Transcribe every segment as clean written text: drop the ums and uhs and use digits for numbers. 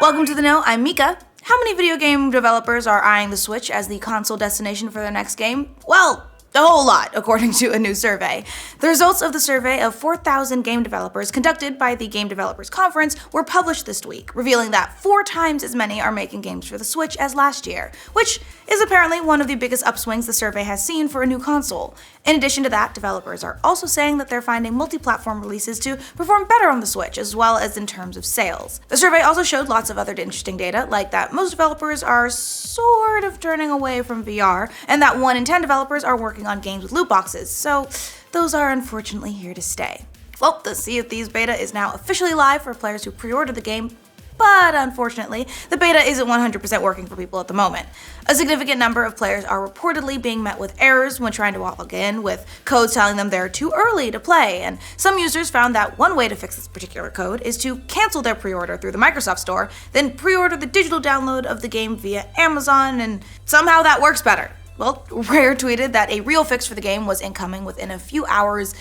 Welcome to The Know, I'm Mica. How many video game developers are eyeing the Switch as the console destination for their next game? Well, a whole lot, according to a new survey. The results of the survey of 4,000 game developers conducted by the Game Developers Conference were published this week, revealing that 4 times as many are making games for the Switch as last year, which is apparently one of the biggest upswings the survey has seen for a new console. In addition to that, developers are also saying that they're finding multi-platform releases to perform better on the Switch, as well as in terms of sales. The survey also showed lots of other interesting data, like that most developers are sort of turning away from VR, and that 1 in 10 developers are working on games with loot boxes, so those are unfortunately here to stay. Well, the Sea of Thieves beta is now officially live for players who pre-ordered the game, but unfortunately, the beta isn't 100% working for people at the moment. A significant number of players are reportedly being met with errors when trying to log in, with codes telling them they're too early to play, and some users found that one way to fix this particular code is to cancel their pre-order through the Microsoft Store, then pre-order the digital download of the game via Amazon, and somehow that works better. Well, Rare tweeted that a real fix for the game was incoming within a few hours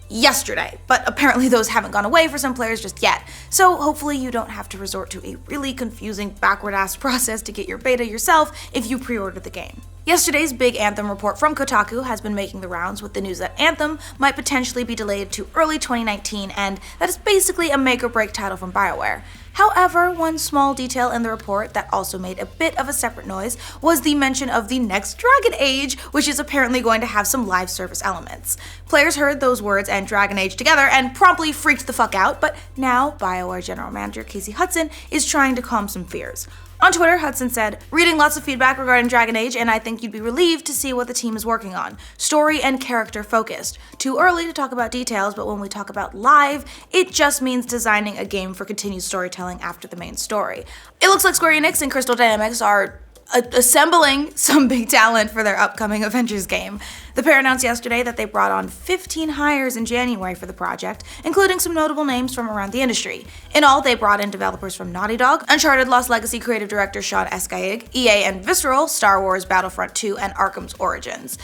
yesterday, but apparently those haven't gone away for some players just yet, so hopefully you don't have to resort to a really confusing backward-ass process to get your beta yourself if you pre-ordered the game. Yesterday's big Anthem report from Kotaku has been making the rounds with the news that Anthem might potentially be delayed to early 2019, and that is basically a make-or-break title from BioWare. However, one small detail in the report that also made a bit of a separate noise was the mention of the next Dragon Age, which is apparently going to have some live service elements. Players heard those words and Dragon Age together and promptly freaked the fuck out, but now BioWare General Manager Casey Hudson is trying to calm some fears. On Twitter, Hudson said, "Reading lots of feedback regarding Dragon Age, and I think you'd be relieved to see what the team is working on. Story and character focused. Too early to talk about details, but when we talk about live, it just means designing a game for continued storytelling after the main story." It looks like Square Enix and Crystal Dynamics are assembling some big talent for their upcoming Avengers game. The pair announced yesterday that they brought on 15 hires in January for the project, including some notable names from around the industry. In all, they brought in developers from Naughty Dog, Uncharted Lost Legacy creative director Sean Escaig, EA and Visceral, Star Wars Battlefront 2, and Arkham's Origins.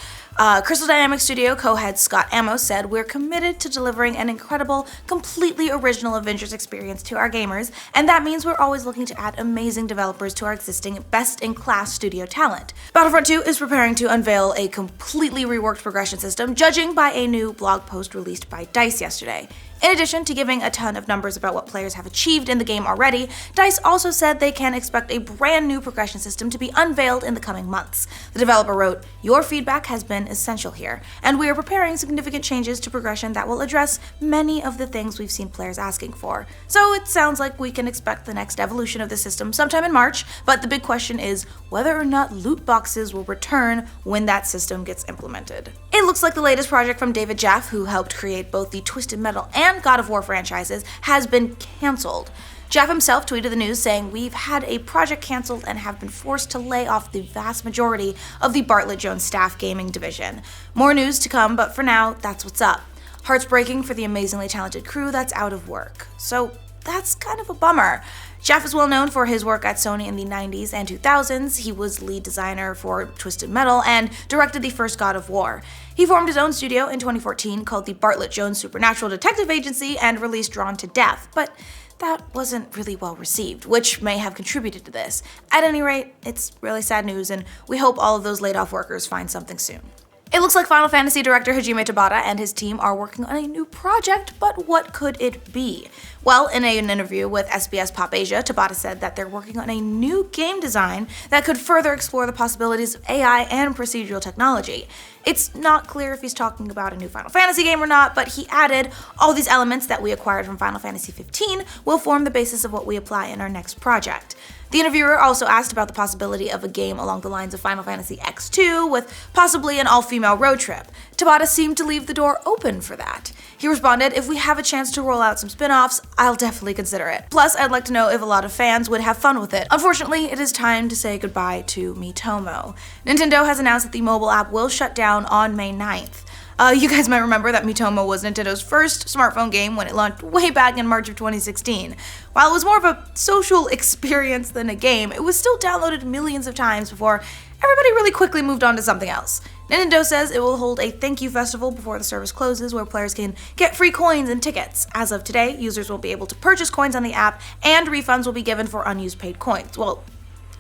Crystal Dynamics studio co-head Scott Amos said, "We're committed to delivering an incredible, completely original Avengers experience to our gamers, and that means we're always looking to add amazing developers to our existing best-in-class studio talent." Battlefront 2 is preparing to unveil a completely reworked progression system, judging by a new blog post released by DICE yesterday. In addition to giving a ton of numbers about what players have achieved in the game already, DICE also said they can expect a brand new progression system to be unveiled in the coming months. The developer wrote, "Your feedback has been essential here, and we are preparing significant changes to progression that will address many of the things we've seen players asking for." So it sounds like we can expect the next evolution of the system sometime in March, but the big question is whether or not loot boxes will return when that system gets implemented. It looks like the latest project from David Jaffe, who helped create both the Twisted Metal and God of War franchises, has been cancelled. Jaffe himself tweeted the news saying, "We've had a project cancelled and have been forced to lay off the vast majority of the Bartlett Jones staff gaming division. More news to come, but for now, that's what's up. Hearts breaking for the amazingly talented crew that's out of work." So that's kind of a bummer. Jaffe is well known for his work at Sony in the 90s and 2000s. He was lead designer for Twisted Metal and directed the first God of War. He formed his own studio in 2014 called the Bartlett Jones Supernatural Detective Agency and released Drawn to Death, but that wasn't really well received, which may have contributed to this. At any rate, it's really sad news, and we hope all of those laid off workers find something soon. It looks like Final Fantasy director Hajime Tabata and his team are working on a new project, but what could it be? Well, in an interview with SBS Pop Asia, Tabata said that they're working on a new game design that could further explore the possibilities of AI and procedural technology. It's not clear if he's talking about a new Final Fantasy game or not, but he added, "All these elements that we acquired from Final Fantasy 15 will form the basis of what we apply in our next project." The interviewer also asked about the possibility of a game along the lines of Final Fantasy X2 with possibly an all-female road trip. Tabata seemed to leave the door open for that. He responded, "If we have a chance to roll out some spin-offs, I'll definitely consider it. Plus, I'd like to know if a lot of fans would have fun with it. Unfortunately, it is time to say goodbye to Miitomo." Nintendo has announced that the mobile app will shut down on May 9th. You guys might remember that Miitomo was Nintendo's first smartphone game when it launched way back in March of 2016. While it was more of a social experience than a game, it was still downloaded millions of times before everybody really quickly moved on to something else. Nintendo says it will hold a thank you festival before the service closes where players can get free coins and tickets. As of today, users will be able to purchase coins on the app and refunds will be given for unused paid coins. Well,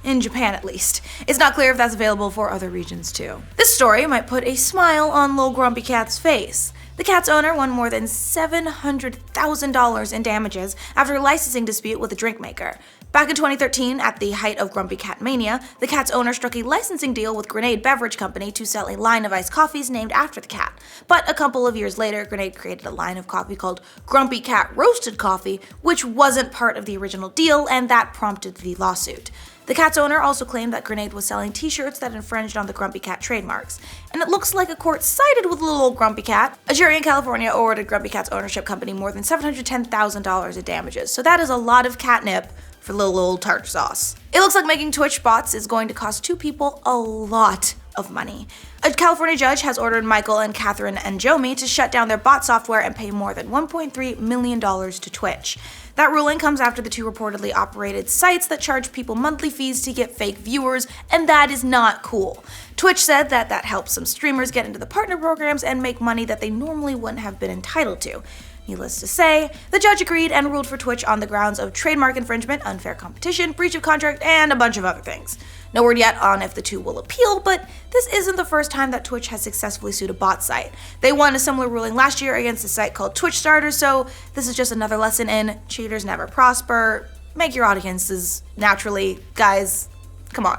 in Japan at least. It's not clear if that's available for other regions too. This story might put a smile on Lil Grumpy Cat's face. The cat's owner won more than $700,000 in damages after a licensing dispute with a drink maker. Back in 2013, at the height of Grumpy Cat Mania, the cat's owner struck a licensing deal with Grenade Beverage Company to sell a line of iced coffees named after the cat. But a couple of years later, Grenade created a line of coffee called Grumpy Cat Roasted Coffee, which wasn't part of the original deal, and that prompted the lawsuit. The cat's owner also claimed that Grenade was selling t-shirts that infringed on the Grumpy Cat trademarks. And it looks like a court sided with little old Grumpy Cat. A jury in California awarded Grumpy Cat's ownership company more than $710,000 in damages. So that is a lot of catnip for little old tartar sauce. It looks like making Twitch bots is going to cost two people a lot of money. A California judge has ordered Michael and Catherine and Jomi to shut down their bot software and pay more than $1.3 million to Twitch. That ruling comes after the two reportedly operated sites that charge people monthly fees to get fake viewers, and that is not cool. Twitch said that helps some streamers get into the partner programs and make money that they normally wouldn't have been entitled to. Needless to say, the judge agreed and ruled for Twitch on the grounds of trademark infringement, unfair competition, breach of contract, and a bunch of other things. No word yet on if the two will appeal, but this isn't the first time that Twitch has successfully sued a bot site. They won a similar ruling last year against a site called Twitch Starter, so this is just another lesson in cheaters never prosper. Make your audiences naturally, guys. Come on.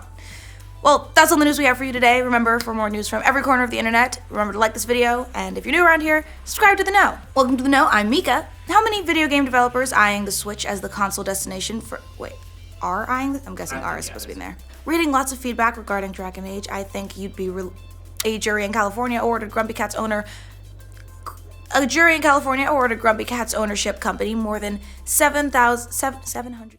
Well, that's all the news we have for you today. Remember, for more news from every corner of the internet, remember to like this video, and if you're new around here, subscribe to The Know. Welcome to The Know, I'm Mica. How many video game developers eyeing the Switch as the console destination for, are eyeing the, I'm guessing R is supposed to be in there. Reading lots of feedback regarding Dragon Age, I think you'd be, a jury in California awarded Grumpy Cat's ownership company more than $700,000